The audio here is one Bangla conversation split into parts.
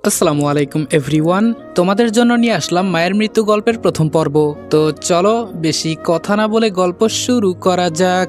আসসালামু আলাইকুম এভরিওয়ান। তোমাদের জন্য নিয়ে আসলাম মায়ের মৃত্যু গল্পের প্রথম পর্ব। তো চলো বেশি কথা না বলে গল্প শুরু করা যাক।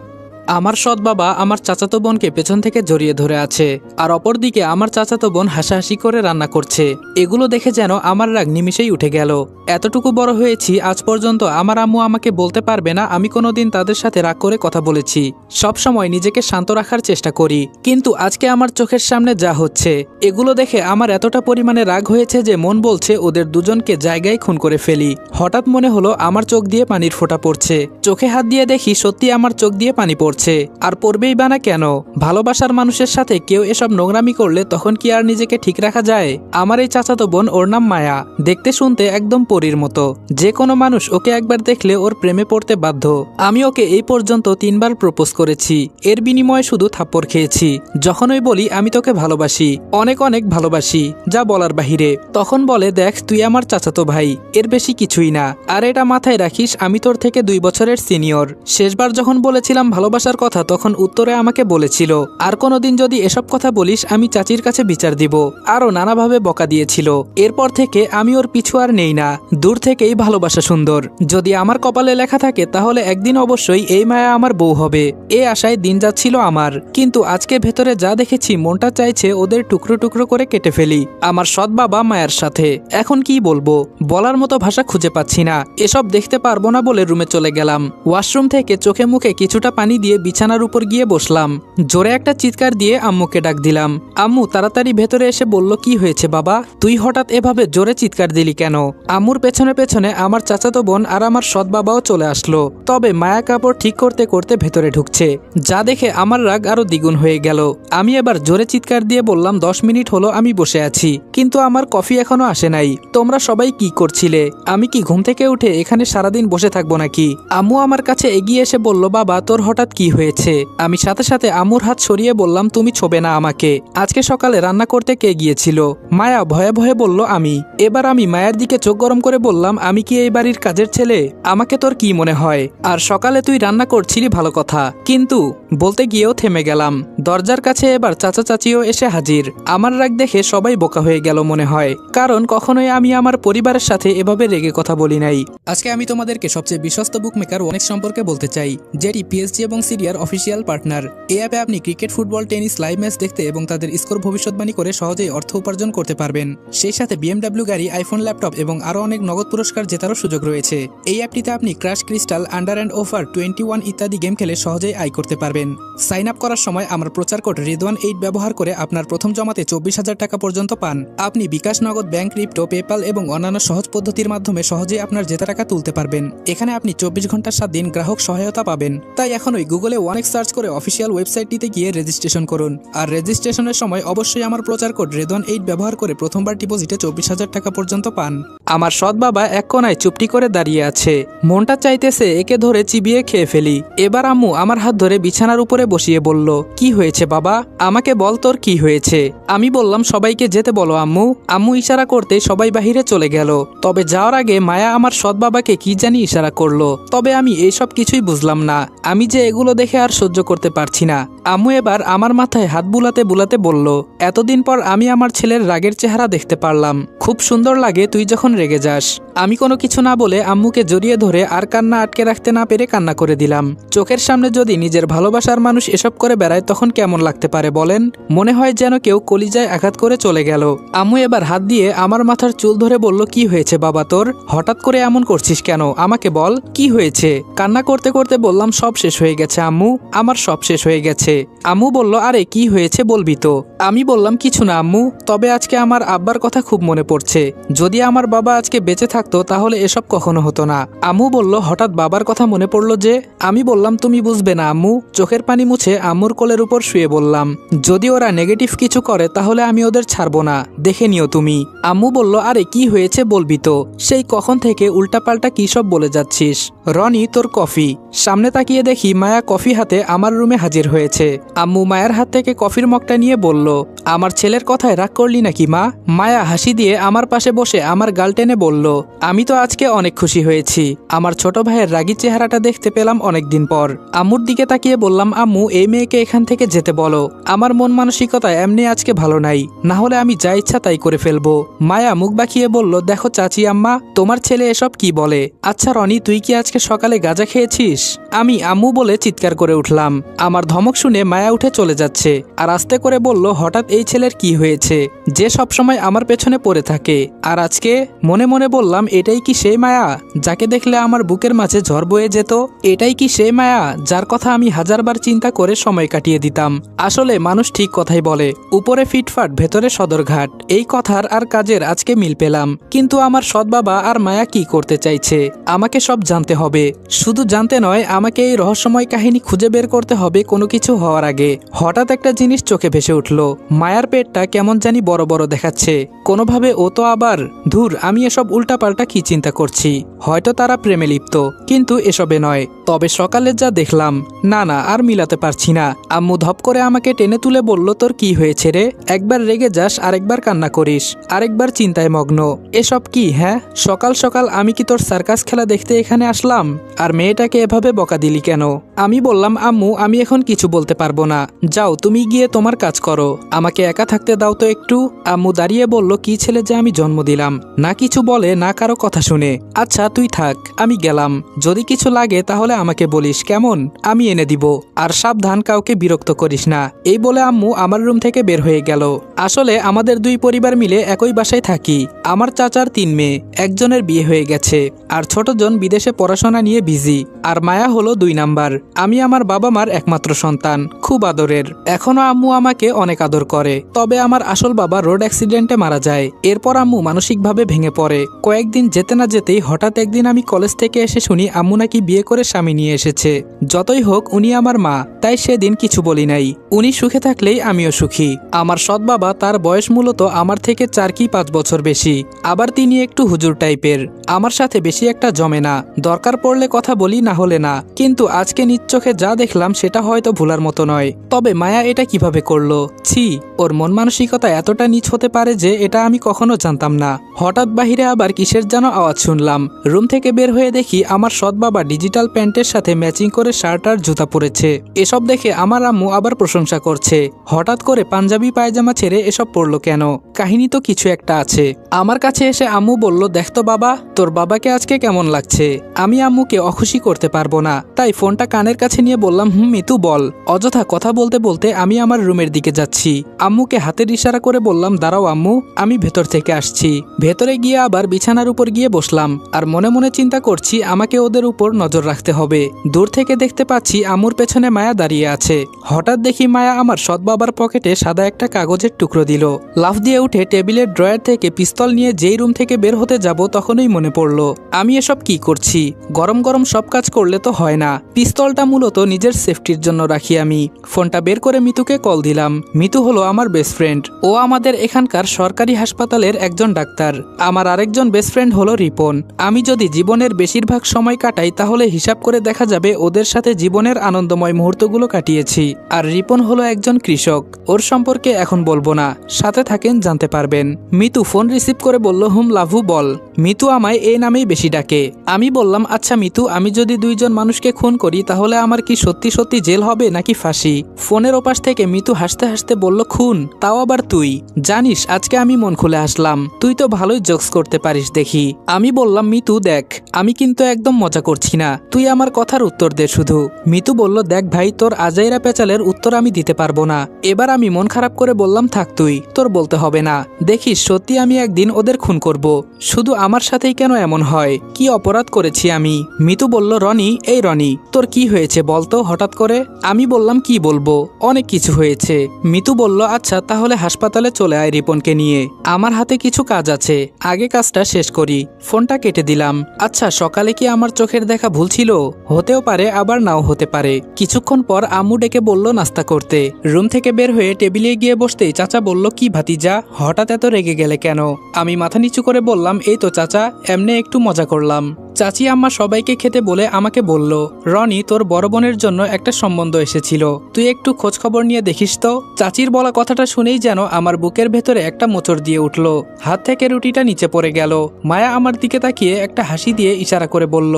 আমার সৎ বাবা আমার চাচাতো বোনকে পেছন থেকে জড়িয়ে ধরে আছে, আর অপরদিকে আমার চাচাতো বোন হাসাহাসি করে রান্না করছে। এগুলো দেখে যেন আমার রাগ নিমিষেই উঠে গেল। এতটুকু বড় হয়েছি, আজ পর্যন্ত আমার আম্মু আমাকে বলতে পারবে না আমি কোনোদিন তাদের সাথে রাগ করে কথা বলেছি। সব সময় নিজেকে শান্ত রাখার চেষ্টা করি, কিন্তু আজকে আমার চোখের সামনে যা হচ্ছে এগুলো দেখে আমার এতটা পরিমাণে রাগ হয়েছে যে মন বলছে ওদের দুজনকে জায়গায় খুন করে ফেলি। হঠাৎ মনে হলো আমার চোখ দিয়ে পানির ফোঁটা পড়ছে। চোখে হাত দিয়ে দেখি সত্যি আমার চোখ দিয়ে পানি পড়ছে। আর পড়বেই বা না কেন? ভালোবাসার মানুষের সাথে কেউ এসব নোংরামি করলে তখন কি আর নিজেকে ঠিক রাখা যায়? আমার এই চাচাতো বোন, ওর নাম মায়া। দেখতে শুনতে একদম পরীর মতো। যে কোনো মানুষ ওকে একবার দেখলে ওর প্রেমে পড়তে বাধ্য। আমি ওকে এই পর্যন্ত 3বার প্রপোজ করেছি, এর বিনিময়ে শুধু থাপ্পড় খেয়েছি। যখনই বলি আমি তোকে ভালোবাসি, অনেক অনেক ভালোবাসি, যা বলার বাহিরে, তখন বলে দেখ তুই আমার চাচাতো ভাই, এর বেশি কিছুই না। আর এটা মাথায় রাখিস আমি তোর থেকে 2 বছরের সিনিয়র। শেষবার যখন বলেছিলাম ভালোবাসার কথা, তখন উত্তরে আমাকে বলেছিল আর কোনোদিন যদি এসব কথা বলিস আমি চাচির কাছে বিচার দিব। আরও নানাভাবে বকা দিয়েছিল। এরপর থেকে আমি ওর পিছু আর নেই না। দূর থেকেই ভালোবাসা সুন্দর। যদি আমার কপালে লেখা থাকে তাহলে একদিন অবশ্যই এই মায়া আমার বউ হবে, এ আশায় দিন যাচ্ছিল আমার। কিন্তু আজকে ভেতরে যা দেখেছি মনটা চাইছে ওদের টুকরো টুকরো করে কেটে ফেলি, আমার সৎ বাবা মায়ের সাথে। এখন কি বলবো, বলার মতো ভাষা খুঁজে পাচ্ছি না। এসব দেখতে পারবো না বলে রুমে চলে গেলাম। ওয়াশরুম থেকে চোখে মুখে কিছুটা পানি দিয়ে বিছানার উপর গিয়ে বসলাম। জোরে একটা চিৎকার দিয়ে আম্মুকে ডাক দিলাম। আম্মু তাড়াতাড়ি ভেতরে এসে বলল, কি হয়েছে বাবা, তুই হঠাৎ এভাবে জোরে চিৎকার দিলি কেন? আম্মুর পেছনে পেছনে আমার চাচাতো বোন আর আমার সৎ বাবাও চলে আসলো। তবে মায়া কাপড় ঠিক করতে করতে ভেতরে ঢুকছে, যা দেখে আমার রাগ আরো দ্বিগুণ হয়ে গেল। আমি এবার জোরে চিৎকার দিয়ে বললাম, 10 মিনিট হলো আমি বসে আছি, কিন্তু আমার কফি এখনো আসে নাই। তোমরা সবাই কি করছিলে? আমি কি ঘুম থেকে উঠে এখানে সারাদিন বসে থাকবো নাকি? আম্মু আমার কাছে এগিয়ে এসে বলল, বাবা তোর হঠাৎ কি হয়েছে? আমি সাথে সাথে আম্মুর হাত সরিয়ে বললাম, তুমি ছোবে না আমাকে, আজকে সকালে রান্না করতে কে গিয়েছিল? মায়া ভয়ে ভয়ে বলল, আমি। এবার আমি মায়ের দিকে চোখ গরম করে বললাম, আমি কি এই বাড়ির কাজের ছেলে? আমাকে তোর কি মনে হয়? আর সকালে তুই রান্না করছিলি ভালো কথা, কিন্তু বলতে গিয়েও থেমে গেলাম। দরজার কাছে এবার চাচা চাচিও এসে হাজির। আমার রাগ দেখে সবাই বোকা হয়ে গেল মনে হয়, কারণ কখনোই আমি আমার পরিবারের সাথে এভাবে রেগে কথা বলি নাই। আজকে আমি তোমাদেরকে সবচেয়ে বিশ্বস্ত বুকমেকার ওয়ানেক্স সম্পর্কে বলতে চাই, যেটি পিএসজি এবং সিরিয়ার অফিসিয়াল পার্টনার। এই অ্যাপে আপনি cricket, football, tennis live match দেখতে এবং তাদের স্কোর ভবিষ্যৎবাণী করে সহজেই অর্থ উপার্জন করতে পারবেন। সেই সাথে BMW গাড়ি, আইফোন, ল্যাপটপ এবং আরও অনেক নগদ পুরস্কার জেতারও সুযোগ রয়েছে। এই অ্যাপটিতে আপনি crash, crystal, under and over 21 ইত্যাদি গেম খেলে সহজেই আয় করতে পারবেন। সাইন আপ করার সময় আমার প্রচার কোড রিদওয়ান8 ব্যবহার করে আপনার প্রথম জমাতে 24,000 টাকা পর্যন্ত পান। আপনি বিকাশ, নগদ, ব্যাংক, ক্রিপ্টো, পেপাল এবং অন্যান্য সহজ পদ্ধতির মাধ্যমে সহজেই আপনার জেতা টাকা তুলতে পারবেন। এখানে আপনি 24 ঘন্টা 7 দিন গ্রাহক সহায়তা পাবেন। তাই এখনই গুগলে ওয়ানেক্স সার্চ করে অফিসিয়াল ওয়েবসাইটটিতে গিয়ে রেজিস্ট্রেশন করুন। আর রেজিস্ট্রেশনের সময় অবশ্যই আমার প্রচার কোড রিদওয়ান8 ব্যবহার করে প্রথমবার ডিপোজিটে 24,000 টাকা পর্যন্ত পান। আমার সৎ বাবা এক কোনায় চুপটি করে দাঁড়িয়ে আছে। মনটা চাইতেছে একে ধরে চিবিয়ে খেয়ে ফেলি। এবার আম্মু আমার হাত ধরে বিছানার উপরে বসিয়ে বলল, কি হয়েছে বাবা, আমাকে বল তোর কি হয়েছে? আমি বললাম, সবাইকে যেতে বলো আম্মু। আম্মু ইশারা করতে সবাই বাহিরে চলে গেল। তবে যাওয়ার আগে মায়া আমার সৎ বাবাকে কি জানি ইশারা করলো। তবে আমি এইসব কিছুই বুঝলাম না। আমি যে এগুলো দেখে আর সহ্য করতে পারছি না। আম্মু এবার আমার মাথায় হাত বুলাতে বুলাতে বলল, এতদিন পর আমি আমার ছেলের রাগের চেহারা দেখতে পারলাম। খুব সুন্দর লাগে তুই যখন রেগে যাস। আমি কোনো কিছু না বলে আম্মুকে জড়িয়ে ধরে আর কান্না আটকে রাখতে না পেরে কান্না করে দিলাম। চোখের সামনে যদি নিজের ভালোবাসার মানুষ এসব করে বেড়ায় তখন কেমন লাগতে পারে বলেন? মনে হয় যেন কেউ কলিজায় আঘাত করে চলে গেল। আম্মু এবার হাত দিয়ে আমার মাথার চুল ধরে বলল, কি হয়েছে বাবা তোর, হঠাৎ করে এমন করছিস কেন? আমাকে বল কি হয়েছে? কান্না করতে করতে বললাম, সব শেষ হয়ে গেছে আম্মু, আমার সব শেষ হয়ে গেছে। আম্মু বলল, আরে কি হয়েছে বলবি তো? আমি বললাম, কিছু না আম্মু, তবে আজকে আমার আব্বার কথা খুব মনে পড়ছে। যদি আমার বাবা আজকে বেঁচে থাকতো তাহলে এসব কখনো হতো না। আম্মু বলল, হঠাৎ বাবার কথা মনে পড়লো যে? আমি বললাম, তুমি বুঝবে না আম্মু। চোখের পানি মুছে আম্মুর কোলের উপর শুয়ে বললাম, যদি ওরা নেগেটিভ কিছু করে তাহলে আমি ওদের ছাড়বো না, দেখে নিও তুমি। আম্মু বলল, আরে কি হয়েছে বলবি তো, সেই কখন থেকে উল্টাপাল্টা কি সব বলে যাচ্ছিস। রনি তোর কফি। সামনে তাকিয়ে দেখি মায়া কফি হাতে আমার রুমে হাজির হয়েছে। আম্মু মায়ের হাত থেকে কফির মগটা নিয়ে বলল, আমার ছেলের কথায় রাগ করলি নাকি মা? মায়া হাসি দিয়ে আমার পাশে বসে আমার গাল টেনে বলল, আমি তো আজকে অনেক খুশি হয়েছি। আমার ছোট ভাইয়ের রাগী চেহারাটা দেখতে পেলাম অনেকদিন পর। আম্মুর দিকে তাকিয়ে বললাম, আম্মু এই মেয়েকে এখান থেকে যেতে বলো। আমার মন মানসিকতা এমনি আজকে ভালো নাই, না হলে আমি যা ইচ্ছা তাই করে ফেলবো। মায়া মুখ বাঁকিয়ে বলল, দেখো চাচি আম্মা, তোমার ছেলে এসব কি বলে? আচ্ছা রনি, তুই কি আজকে সকালে গাঁজা খেয়েছিস? আমি আম্মু বলে চিৎকার করে উঠলাম। আমার ধমক শুনে মায়া উঠে চলে যাচ্ছে আর আস্তে করে বলল, হঠাৎ এই ছেলের কি হয়েছে যে সবসময় আমার পেছনে পড়ে থাকে? আর আজকে? মনে মনে বললাম, এটাই কি সেই মায়া যাকে দেখলে আমার বুকের মাঝে ঝড় বয়ে যেত? এটাই কি সেই মায়া যার কথা আমি হাজারবার চিন্তা করে সময় কাটিয়ে দিতাম? আসলে মানুষ ঠিক কথাই বলে, উপরে ফিটফাট ভেতরে সদরঘাট। এই কথার আর কাজের আজকে মিল পেলাম। কিন্তু আমার সৎ বাবা আর মায়া কি করতে চাইছে? আমাকে সব জানতে হবে। শুধু জানতে নয়, আমাকে এই রহস্যময় কাহিনী খুঁজে বের করতে হবে কোনো কিছু হওয়ার আগে। হঠাৎ একটা জিনিস চোখে ভেসে উঠল। মায়ার পেটটা কেমন জানি বড় বড় দেখাচ্ছে। কোনোভাবে ও তো আবার, ধুর, আমি এসব উল্টাপাল্টা কি চিন্তা করছি? হয়তো তারা প্রেমে লিপ্ত, কিন্তু এসবে নয়। তবে সকালে যা দেখলাম, না না, আর মিলাতে পারছি না। আম্মু ধপ করে আমাকে টেনে তুলে বলল, তোর কি হয়েছে রে? একবার রেগে যাস, আরেকবার কান্না করিস, আরেকবার চিন্তায় মগ্ন। এসব কি? হ্যাঁ, সকাল সকাল আমি কি তোর সার্কাস খেলা দেখতে এখানে আসলাম? আর মেয়েটাকে এভাবে বকা দিলি কেন? আমি বললাম, আম্মু আমি এখন কিছু বলতে পারবো না, যাও তুমি গিয়ে তোমার কাজ করো, আমাকে একা থাকতে দাও তো একটু। আম্মু দাঁড়িয়ে বলল, কি ছেলে যে আমি জন্ম দিলাম, না কিছু বলে না কারো কথা শুনে। আচ্ছা তুই থাক, আমি গেলাম। যদি কিছু লাগে তাহলে আমাকে বলিস, কেমন? আমি এনে দিব। আর সাবধান, কাউকে বিরক্ত করিস না। এই বলে আম্মু আমার রুম থেকে বের হয়ে গেল। আসলে আমাদের দুই পরিবার মিলে একই বাসায় থাকি। আমার চাচার 3 মেয়ে, একজনের বিয়ে হয়ে গেছে আর ছোটজন বিদেশে পড়াশোনা নিয়ে বিজি। আর মায়া হলো 2 নাম্বার। আমি আমার বাবা মার একমাত্র সন্তান, খুব আদরের। এখনো আম্মু আমাকে অনেক আদর করে। তবে আমার আসল বাবা রোড অ্যাক্সিডেন্টে মারা যায়। এরপর আম্মু মানসিকভাবে ভেঙে পড়ে। কয়েকদিন যেতে না যেতেই হঠাৎ একদিন আমি কলেজ থেকে এসে শুনি আম্মু নাকি বিয়ে করে স্বামী নিয়ে এসেছে। যতই হোক উনি আমার মা, তাই সেদিন কিছু বলি নাই। উনি সুখে থাকলেই আমিও সুখী। আমার সৎ বাবা, তার বয়স মূলত আমার থেকে 4 কি 5 বছর বেশি। আবার তিনি একটু হুজুর টাইপের। আমার সাথে বেশি একটা জমে না, দরকার পড়লে কথা বলি, না হলে না। কিন্তু আজকে নিজ চোখে যা দেখলাম সেটা হয়তো ভুলার মতো নয়। তবে মায়া এটা কিভাবে করলো? ছি, ওর মন মানসিকতা এতটা নিচ হতে পারে যে এটা আমি কখনো জানতাম না। হঠাৎ বাহিরে আবার কিসের যেন আওয়াজ শুনলাম। রুম থেকে বের হয়ে দেখি আমার সৎ বাবা ডিজিটাল প্যান্টের সাথে ম্যাচিং করে শার্ট আর জুতা পরেছে। এসব দেখে আমার আম্মু আবার প্রশংসা করছে। হঠাৎ করে পাঞ্জাবি পায়জামা ছেড়ে এসব পরলো কেন? কাহিনী তো কিছু একটা আছে। আমার কাছে এসে আম্মু বলল, দেখতো বাবা, তোর বাবাকে আজকে কেমন লাগছে? আমি আম্মুকে অখুশি করতে পারবো না, তাই ফোনটা কানের কাছে নিয়ে বললাম, মিতু বল। অযথা কথা বলতে বলতে আমি আমার রুমের দিকে যাচ্ছি। আম্মুকে হাতের ইশারা করে বললাম, দাঁড়াও আম্মু, আমি ভেতর থেকে আসছি। ভেতরে গিয়ে আবার বিছানার উপর গিয়ে বসলাম আর মনে মনে চিন্তা করছি আমাকে ওদের উপর নজর রাখতে হবে। দূর থেকে দেখতে পাচ্ছি আম্মুর পেছনে মায়া দাঁড়িয়ে আছে। হঠাৎ দেখি মায়া আমার সৎ বাবার পকেটে সাদা একটা কাগজের টুকরো দিল। লাফ দিয়ে উঠে টেবিলের ড্রয়ার থেকে পিস্তল নিয়ে যেই রুম থেকে বের হতে যাব তখনই মনে পড়লো আমি এসব কি করছি। গরম গরম সব কাজ করলে তো হয় না। পিস্তলটা মূলত নিজের সেফটির জন্য রাখি আমি। ফোনটা বের করে মিতুকে কল দিলাম। মিতু হলো আমার বেস্ট ফ্রেন্ড। ও আমাদের এখানকার সরকারি হাসপাতালের একজন ডাক্তার। আমার আরেকজন বেস্ট ফ্রেন্ড হলো রিপন। আমি যদি জীবনের বেশিরভাগ সময় কাটাই তাহলে হিসাব করে দেখা যাবে ওদের সাথে জীবনের আনন্দময় মুহূর্তগুলো কাটিয়েছি। আর রিপন হলো একজন কৃষক। ওর সম্পর্কে এখন বলবো না, সাথে থাকেন জানতে পারবেন। মিতু ফোন রিসিভ করে বলল, লাভু বল। মিতু আমায় এই নামেই বেশি ডাকে। আমি বললাম, আচ্ছা মিতু, আমি যদি 2 জন মানুষকে খুন করি তাহলে আমার কি সত্যি সত্যি জেল হবে নাকি ফাঁসি? ফোনের ওপাশ থেকে মিতু হাসতে হাসতে বলল, খুন? তাও আবার তুই? জানিস আজকে আমি মন খুলে আসলাম, তুই তো ভালোই জোকস করতে পারিস দেখি। আমি বললাম, মিতু দেখ, আমি কিন্তু একদম মজা করছি না, তুই আমার কথার উত্তর দে শুধু। মিতু বলল, দেখ ভাই, তোর আজাইরা পেঁচালের উত্তর আমি দিতে পারবো না। এবার আমি মন খারাপ করে বললাম, থাক তুই, তোর বলতে হবে না। দেখিস সত্যি আমি একদিন ওদের খুন করব। শুধু আমার সাথেই কেন এমন হয়? কি অপরাধ করেছি আমি? মিতু বলল, রনি, এই রনি, তোর কি হয়েছে বলতো হঠাৎ করে? আমি বললাম, কি বলবো, অনেক কিছু হয়েছে। মিতু বলল, আচ্ছা তাহলে হাসপাতালে চলে আয় রিপনকে নিয়ে, আমার হাতে কিছু কাজ আছে, আগে কাজটা শেষ করি। ফোনটা কেটে দিলাম। আচ্ছা সকালে কি আমার চোখের দেখা ভুল ছিল? হতেও পারে, আবার নাও হতে পারে। কিছুক্ষণ পর আম্মু ডেকে বলল নাস্তা করতে। রুম থেকে বের হয়ে টেবিলে গিয়ে বসতেই চাচা বলল, কি ভাতিজা, হঠাৎ এত রেগে গেলে কেন? আমি মাথা নিচু করে বললাম, এই তো চাচা, এমনি একটু মজা করলাম। চাচি আম্মা সবাইকে খেতে বলে আমাকে বলল, রনি তোর বড় বোনের জন্য একটা সম্বন্ধ এসেছিল, তুই একটু খোঁজ খবর নিয়ে দেখিস তো। চাচির বলা কথাটা শুনেই যেন আমার বুকের ভেতরে একটা মোচড় দিয়ে উঠল, হাত থেকে রুটিটা নিচে পড়ে গেল। মায়া আমার দিকে তাকিয়ে একটা হাসি দিয়ে ইশারা করে বলল,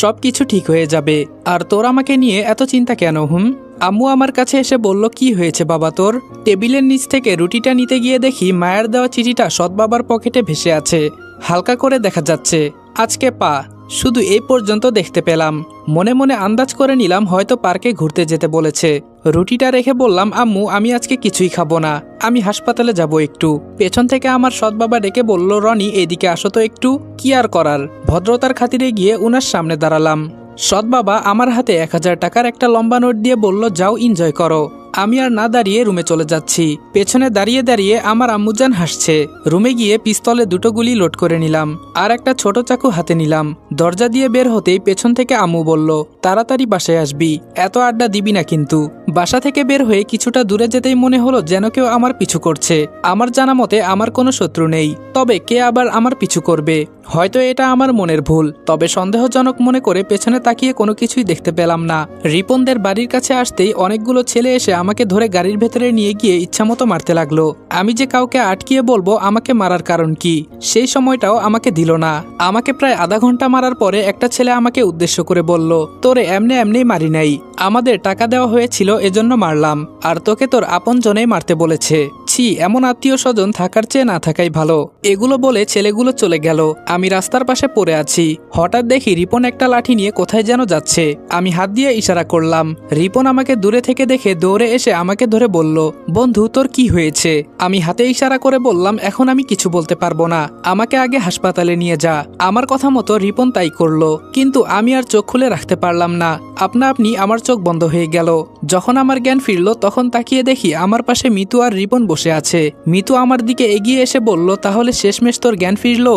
সব কিছু ঠিক হয়ে যাবে। আর তোর আমাকে নিয়ে এত চিন্তা কেন? আম্মু আমার কাছে এসে বলল, কি হয়েছে বাবা তোর? টেবিলের নিচ থেকে রুটিটা নিতে গিয়ে দেখি মায়ের দেওয়া চিঠিটা সৎ বাবার পকেটে ভেসে আছে, হালকা করে দেখা যাচ্ছে আজকে পা। শুধু এই পর্যন্ত দেখতে পেলাম। মনে মনে আন্দাজ করে নিলাম হয়তো পার্কে ঘুরতে যেতে বলেছে। রুটিটা রেখে বললাম, আম্মু আমি আজকে কিছুই খাবো না, আমি হাসপাতালে যাব একটু। পেছন থেকে আমার সৎ বাবা ডেকে বলল, রনি এদিকে আসো তো একটু। কি আর করার, ভদ্রতার খাতিরে গিয়ে উনার সামনে দাঁড়ালাম। সৎ বাবা আমার হাতে 1000 টাকার একটা লম্বা নোট দিয়ে বলল, যাও এনজয় করো। আমি আর না দাঁড়িয়ে রুমে চলে যাচ্ছি। পেছনে দাঁড়িয়ে দাঁড়িয়ে আমার আম্মুজান হাসছে। রুমে গিয়ে পিস্তলে 2টো গুলি লোড করে নিলাম, আর একটা ছোট চাকু হাতে নিলাম। দরজা দিয়ে বের হতেই পেছন থেকে আম্মু বলল, তাড়াতাড়ি বাসায় আসবি, এত আড্ডা দিবি না কিন্তু। বাসা থেকে বের হয়ে কিছুটা দূরে যেতেই মনে হলো যেন কেউ আমার পিছু করছে। আমার জানা মতে আমার কোনো শত্রু নেই, তবে কে আবার আমার পিছু করবে? হয়তো এটা আমার মনের ভুল, তবে সন্দেহজনক মনে করে পেছনে তাকিয়ে কোনো কিছুই দেখতে পেলাম না। রিপনদের বাড়ির কাছে আসতেই অনেকগুলো ছেলে এসে আমাকে ধরে গাড়ির ভেতরে নিয়ে গিয়ে ইচ্ছামতো মারতে লাগলো। আমি যে কাউকে আটকিয়ে বলবো আমাকে মারার কারণ কি, সেই সময়টাও আমাকে দিল না। আমাকে প্রায় আধা ঘন্টা মারার পরে একটা ছেলে আমাকে উদ্দেশ্য করে বলল, তোরে এমনি এমনি মারি নাই, আমাদের টাকা দেওয়া হয়েছিল এজন্য মারলাম, আর তোকে তোর আপন জনেই মারতে বলেছে। ছি, এমন আত্মীয় স্বজন থাকার চেয়ে না থাকাই ভালো। এগুলো বলে ছেলেগুলো চলে গেল। আমি রাস্তার পাশে পড়ে আছি। হঠাৎ দেখি রিপন একটা লাঠি নিয়ে কোথায় যেন যাচ্ছে। আমি হাত দিয়ে ইশারা করলাম। রিপন আমাকে দূরে থেকে দেখে দৌড়ে এসে আমাকে ধরে বলল, বন্ধু তোর কি হয়েছে? আমি হাতে ইশারা করে বললাম, এখন আমি কিছু বলতে পারবো না, আমাকে আগে হাসপাতালে নিয়ে যা। আমার কথা মতো রিপন তাই করলো, কিন্তু আমি আর চোখ খুলে রাখতে পারলাম না। আপনা আপনি আমার চোখ বন্ধ হয়ে গেল। যখন আমার জ্ঞান ফিরল তখন তাকিয়ে দেখি আমার পাশে মিতু আর রিপন বসে আছে। মিতু আমার দিকে এগিয়ে এসে বলল, তাহলে শেষমেশ তোর জ্ঞান ফিরল?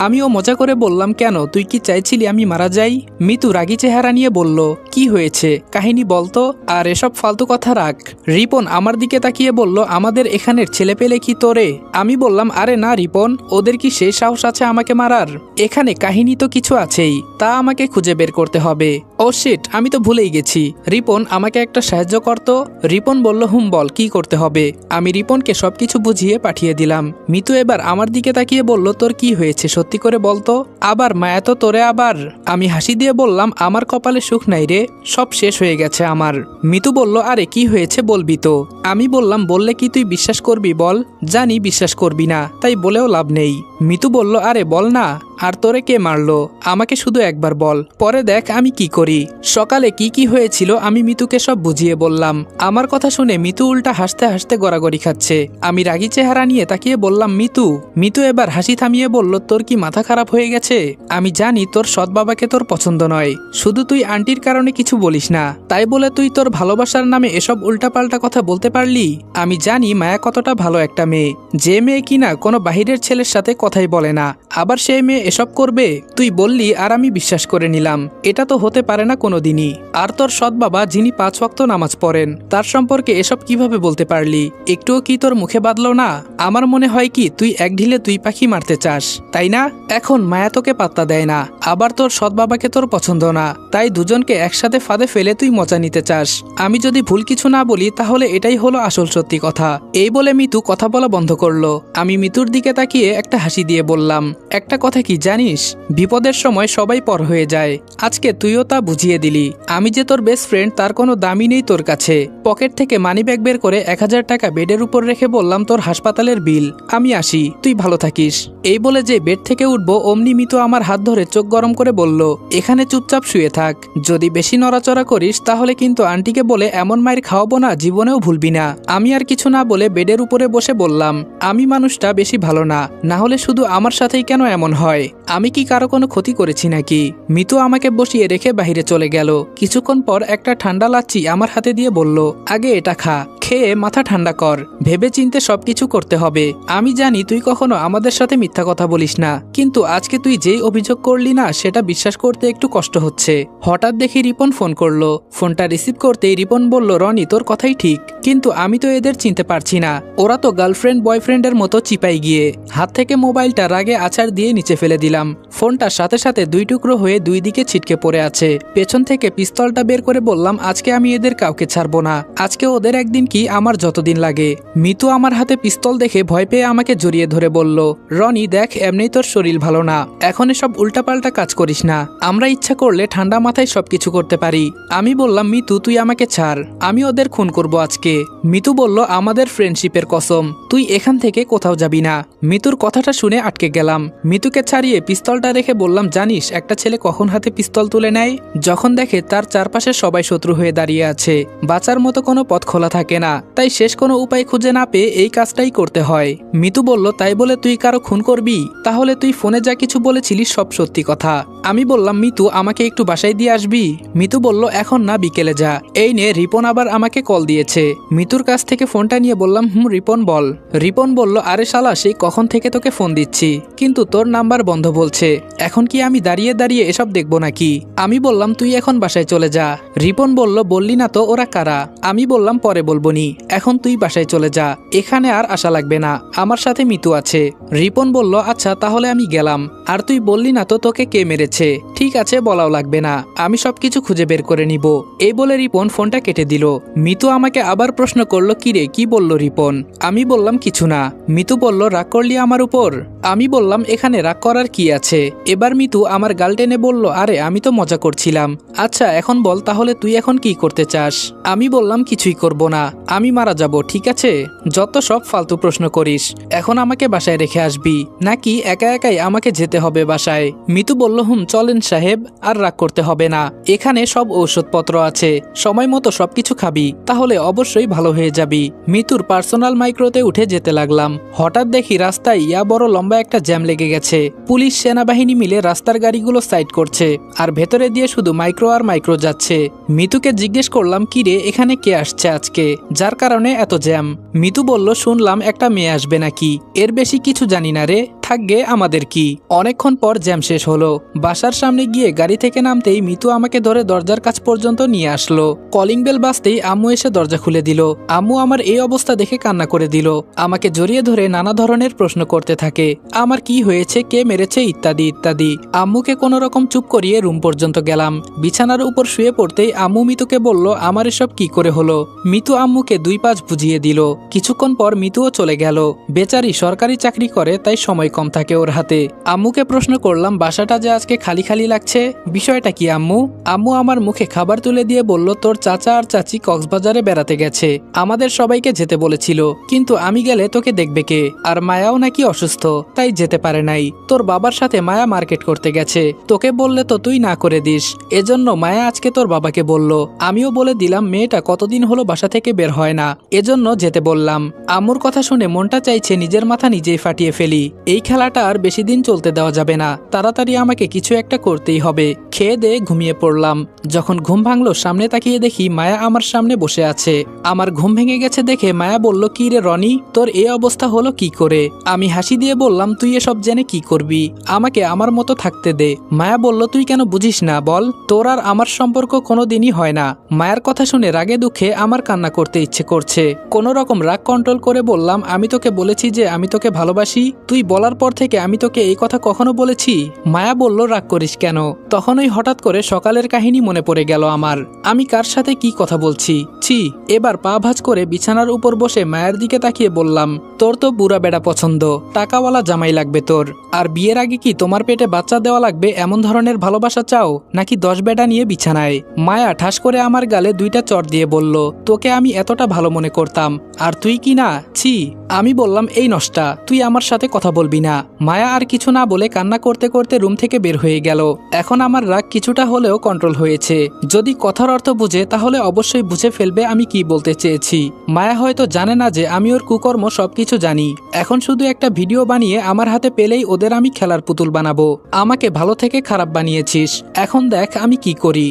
আমিও মজা করে বললাম, কেন, তুই কি চাইছিলি আমি মারা যাই? মিতু রাগী চেহারা নিয়ে বলল, কি হয়েছে কাহিনী বলতো, আর এসব ফালতু কথা রাখ। রিপন আমার দিকে তাকিয়ে বলল, আমাদের এখানের ছেলে পেলে কি তোরে? আমি বললাম, আরে না রিপন, ওদের কি সেই সাহস আছে আমাকে মারার? এখানে কাহিনী তো কিছু আছেই, তা আমাকে খুঁজে বের করতে হবে। ও শিট, আমি তো ভুলেই গেছি। রিপন আমাকে একটা সাহায্য করতো। রিপন বলল, বল কি করতে হবে। আমি রিপনকে সবকিছু বুঝিয়ে পাঠিয়ে দিলাম। মিতু এবার আমার দিকে তাকিয়ে বলল, তোর কি হয়েছে সত্যি করে বলতো। আবার মায়া তো তোরে আবার। আমি হাসি দিয়ে বললাম, আমার কপালে সুখ নাই রে, সব শেষ হয়ে গেছে আমার। মিতু বলল, আরে কি হয়েছে বলবি তো। আমি বললাম, বললে কি তুই বিশ্বাস করবি বল? জানি বিশ্বাস করবি না, তাই বলেও লাভ নেই। মিতু বলল, আরে বল না। আর তোরে কে মারলো আমাকে শুধু একবার বল, পরে দেখ আমি কি করি। সকালে কি কি হয়েছিল আমি মিতুকে সব বুঝিয়ে বললাম। আমার কথা শুনে মিতু উল্টা হাসতে হাসতে গড়াগড়ি খাচ্ছে। আমি রাগী চেহারা নিয়ে তাকিয়ে বললাম, মিতু। মিতু এবার হাসি থামিয়ে বলল, তোর কি মাথা খারাপ হয়ে গেছে? আমি জানি তোর সৎ বাবাকে তোর পছন্দ নয়, শুধু তুই আন্টির কারণে কিছু বলিস না, তাই বলে তুই তোর ভালোবাসার নামে এসব উল্টাপাল্টা কথা বলতে পারলি? আমি জানি মায়া কতটা ভালো একটা মেয়ে, যে মেয়ে কিনা কোনো বাহিরের ছেলের সাথে কথাই বলে না, আবার সেই মেয়ে এসব করবে? তুই বললি আর আমি বিশ্বাস করে নিলাম, এটা তো হতে পারে না কোনোদিনই। আর তোর সৎ বাবা যিনি 5 ওয়াক্ত নামাজ পড়েন, তার সম্পর্কে এসব কিভাবে বলতে পারলি? একটুও কি তোর মুখে বাঁধলো না? আমার মনে হয় কি তুই এক ঢিলে 2 পাখি মারতে চাস, তাই না? এখন মায়া তোকে পাত্তা দেয় না, আবার তোর সৎ বাবাকে তোর পছন্দ না, তাই দুজনকে একসাথে ফাঁদে ফেলে তুই মজা নিতে চাস। আমি যদি ভুল কিছু না বলি তাহলে এটাই হলো আসল সত্যি কথা। এই বলে মিতু কথা বলা বন্ধ করলো। আমি মিতুর দিকে তাকিয়ে একটা হাসি দিয়ে বললাম, একটা কথা কি জানিস, বিপদের সময় সবাই পর হয়ে যায়, আজকে তুইও তা বুঝিয়ে দিলি। আমি যে তোর বেস্ট ফ্রেন্ড তার কোনো দামই নেই তোর কাছে। পকেট থেকে মানি ব্যাগ বের করে 1000 টাকা বেডের উপর রেখে বললাম, তোর হাসপাতালের বিল, আমি আসি, তুই ভালো থাকিস। এই বলে যে বেড থেকে উঠবো অমনি মিতু আমার হাত ধরে চোখ গরম করে বলল, এখানে চুপচাপ শুয়ে থাক, যদি বেশি নড়াচড়া করিস তাহলে কিন্তু আন্টিকে বলে এমন মায়ের খাওয়াবো না জীবনেও ভুলবি না। আমি আর কিছু না বলে বেডের উপরে বসে বললাম, আমি মানুষটা বেশি ভালো না, না হলে শুধু আমার সাথেই কেন এমন হয়? আমি কি কারো কোনো ক্ষতি করেছি নাকি? মিতু আমাকে বসিয়ে রেখে বাহিরে চলে গেল। কিছুক্ষণ পর একটা ঠান্ডা লাচ্ছি আমার হাতে দিয়ে বলল, আগে এটা খা, খেয়ে মাথা ঠান্ডা কর, ভেবে চিন্তে সবকিছু করতে হবে। আমি জানি তুই কখনো আমাদের সাথে মিথ্যা কথা বলিস না, কিন্তু আজকে তুই যেই অভিযোগ করলি না সেটা বিশ্বাস করতে একটু কষ্ট হচ্ছে। হঠাৎ দেখি রিপন ফোন করলো। ফোনটা রিসিভ করতেই রিপন বলল, রনি তোর কথাই ঠিক, কিন্তু আমি তো এদের চিনতে পারছি না। ওরা তো গার্লফ্রেন্ড বয়ফ্রেন্ডের মতো চিপাই গিয়ে। হাত থেকে মোবাইলটা রাগে আছাড় দিয়ে নিচে ফেলে দিলাম। ফোনটার সাথে সাথে দুই টুকরো হয়ে দুই দিকে ছিটকে পড়ে আছে। পেছন থেকে পিস্তলটা বের করে বললাম, আজকে আমি এদের কাউকে ছাড়বো না। আজকে ওদের একদিন কি আমার যতদিন লাগে। মিতু আমার হাতে পিস্তল দেখে ভয় পেয়ে আমাকে জড়িয়ে ধরে বলল, রনি দেখ, এমনিই তোর শরীর ভালো না, এখন এসব উল্টাপাল্টা কাজ করিস না। আমরা ইচ্ছা করলে ঠান্ডা মাথায় সবকিছু করতে পারি। আমি বললাম, মিতু তুই আমাকে ছাড়, আমি ওদের খুন করব আজকে। মিতু বলল, আমাদের ফ্রেন্ডশিপের কসম, তুই এখান থেকে কোথাও যাবি না। মিতুর কথাটা শুনে আটকে গেলাম। মিতুকে ছাড়িয়ে পিস্তলটা রেখে বললাম, জানিস একটা ছেলে কখন হাতে পিস্তল তুলে নেয়? যখন দেখে তার চারপাশে সবাই শত্রু হয়ে দাঁড়িয়ে আছে, বাঁচার মতো কোনো পথ খোলা থাকে না, তাই শেষ কোনো উপায় খুঁজে না পেয়ে এই কাজটাই করতে হয়। মিতু বলল, তাই বলে তুই কারো খুন করবি? তাহলে তুই ফোনে যা কিছু বলেছিলিস সব সত্যি কথা। আমি বললাম, মিতু আমাকে একটু বাসায় দিয়ে আসবি? মিতু বলল, এখন না, বিকেলে যা। এই নে, রিপন আবার আমাকে কল দিয়েছে। মিতুর কাছ থেকে ফোনটা নিয়ে বললাম, রিপন বল। রিপন বলল, আরে শালা, সেই কখন থেকে তোকে ফোন দিচ্ছি, কিন্তু তোর নাম্বার বন্ধ বলছে। এখন কি আমি দাঁড়িয়ে দাঁড়িয়ে এসব দেখবো নাকি? আমি বললাম, তুই এখন বাসায় চলে যা। রিপন বলল, বললি না তো ওরা কারা? আমি বললাম, পরে বলবনি, এখন তুই বাসায় চলে যা, এখানে আর আসা লাগবে না, আমার সাথে মিতু আছে। রিপন বলল, আচ্ছা তাহলে আমি গেলাম। আর তুই বললি না তো তোকে কে মেরেছে? ঠিক আছে, বলাও লাগবে না, আমি সবকিছু খুঁজে বের করে নিব। এই বলে রিপন ফোনটা কেটে দিল। মিতু আমাকে আবার প্রশ্ন করলো, কিরে কি বলল রিপন? আমি বললাম, কিছু না। মিতু বলল, রাগ করলি আমার উপর? আমি বললাম, এখানে রাগ করার কি আছে? এবার মিতু আমার গাল টেনে বলল, আরে আমি তো মজা করছিলাম। আচ্ছা এখন বল, তাহলে তুই এখন কি করতে চাস? আমি বললাম, কিছুই করব না, আমি মারা যাব, ঠিক আছে? যত সব ফালতু প্রশ্ন করিস। এখন আমাকে বাসায় রেখে আসবি নাকি একা একাই আমাকে যেতে হবে বাসায়? মিতু বলল, চলেন সাহেব, আর রাগ করতে হবে না, এখানে সব ঔষধপত্র আছে, সময় মতো সবকিছু খাবি, তাহলে অবশ্যই ভালো হয়ে যাবি। মিতুর পার্সোনাল মাইক্রোতে উঠে যেতে লাগলাম। হঠাৎ দেখি রাস্তায় ইয়া বড় লম্বা একটা জ্যাম লেগে গেছে। পুলিশ সেনাবাহিনী মিলে রাস্তার গাড়িগুলো সাইড করছে, আর ভেতরে দিয়ে শুধু মাইক্রো আর মাইক্রো যাচ্ছে। মিতুকে জিজ্ঞেস করলাম, কি রে, এখানে কে আসছে আজকে, যার কারণে এত জ্যাম? মিতু বলল, শুনলাম একটা মেয়ে আসবে নাকি, এর বেশি কিছু জানি না রে, থাকবে আমাদের কি। অনেকক্ষণ পর জ্যাম শেষ হলো। বাসার সামনে গিয়ে গাড়ি থেকে নামতেই মিতু আমাকে ধরে দরজার কাছ পর্যন্ত নিয়ে আসলো। কলিং বেল বাজতেই আম্মু এসে দরজা খুলে দিল। আম্মু আমার এই অবস্থা দেখে কান্না করে দিল। আমাকে জড়িয়ে ধরে নানা ধরনের প্রশ্ন করতে থাকে, আমার কি হয়েছে, কে মেরেছে, ইত্যাদি ইত্যাদি। আম্মুকে কোনো রকম চুপ করিয়ে রুম পর্যন্ত গেলাম। বিছানার উপর শুয়ে পড়তেই আম্মু মিতুকে বলল, আমার এসব কি করে হলো? মিতু আম্মুকে দুই পাঁচ বুঝিয়ে দিল। কিছুক্ষণ পর মিতুও চলে গেল। বেচারি সরকারি চাকরি করে, তাই সময় কম থাকে ওর হাতে। আম্মুকে প্রশ্ন করলাম, বাসাটা যে আজকে খালি খালি লাগছে, বিষয়টা কি আম্মু? আম্মু আমার মুখে খাবার তুলে দিয়ে বলল, তোর চাচা আর চাচি কক্সবাজারে বেড়াতে গেছে, আমাদের সবাইকে যেতে বলেছিল, কিন্তু আমি গেলে তোকে দেখবে কে? আর মায়াও নাকি অসুস্থ, তাই যেতে পারে নাই। তোর বাবার সাথে মায়া মার্কেট করতে গেছে, তোকে বললে তো তুই না করে দিস, এজন্য মায়া আজকে তোর বাবাকে বলল। আমিও বলে দিলাম, মেয়েটা কতদিন হলো বাসা থেকে বের হয় না, এজন্য যেতে বললাম। আম্মুর কথা শুনে মনটা চাইছে নিজের মাথা নিজেই ফাটিয়ে ফেলি। এই খেলাটা আর বেশি দিন চলতে দেওয়া যাবে না, তাড়াতাড়ি আমাকে কিছু একটা করতেই হবে। খেয়ে দিয়ে ঘুমিয়ে পড়লাম। যখন ঘুম ভাঙলো, সামনে তাকিয়ে দেখি মায়া আমার সামনে বসে আছে। আমার ঘুম ভেঙে গেছে দেখে মায়া বলল, কি রে রনি, তোর এই অবস্থা হলো কি করে? আমি হাসি দিয়ে বললাম, তুই এসব জেনে কি করবি, আমাকে আমার মতো থাকতে দে। মায়া বলল, তুই কেন বুঝিস না বল, তোর আর আমার সম্পর্ক কোনোদিনই হয় না। মায়ের কথা শুনে রাগে দুঃখে আমার কান্না করতে ইচ্ছে করছে। কোনো রকম রাগ কন্ট্রোল করে বললাম, আমি তোকে বলেছি যে আমি তোকে ভালোবাসি, তুই বলার পর থেকে আমি তোকে এই কথা কখনো বলেছি? মায়া বলল, রাগ করিস কেন? তখনই হঠাৎ করে সকালের কাহিনী মনে পড়ে গেল আমার। আমি কার সাথে কি কথা বলছি? ছি। এবার পা ভাঁজ করে বিছানার উপর বসে মায়ের দিকে তাকিয়ে বললাম, তোর তো বুড়া বেড়া পছন্দ, টাকাওয়ালা জামাই লাগবে তোর, আর বিয়ের আগে কি তোমার পেটে বাচ্চা দেওয়া লাগবে এমন ধরনের ভালোবাসা চাও, নাকি 10 বেটা নিয়ে বিছানায়? মায়া ঠাস করে আমার গালে দুইটা চড় দিয়ে বলল, তোকে আমি এতটা ভালো মনে করতাম, আর তুই কি না? ছি। আমি বললাম, এই নষ্টা, তুই আমার সাথে কথা বলবি না। মায়া আর কিছু না বলে কান্না করতে করতে রুম থেকে বের হয়ে গেল। এখন আমার রাগ কিছুটা হলেও কন্ট্রোল হয়েছে। যদি কথার অর্থ বুঝে তাহলে অবশ্যই বুঝে ফেলবে আমি কি বলতে চেয়েছি। মায়া হয়তো জানে না যে আমি ওর কুকর্ম সবকিছু জানি। এখন শুধু একটা ভিডিও বানিয়ে আমার হাতে পেলেই ওদের আমি খেলার পুতুল বানাবো। আমাকে ভালো থেকে খারাপ বানিয়েছিস, এখন দেখ আমি কি করি।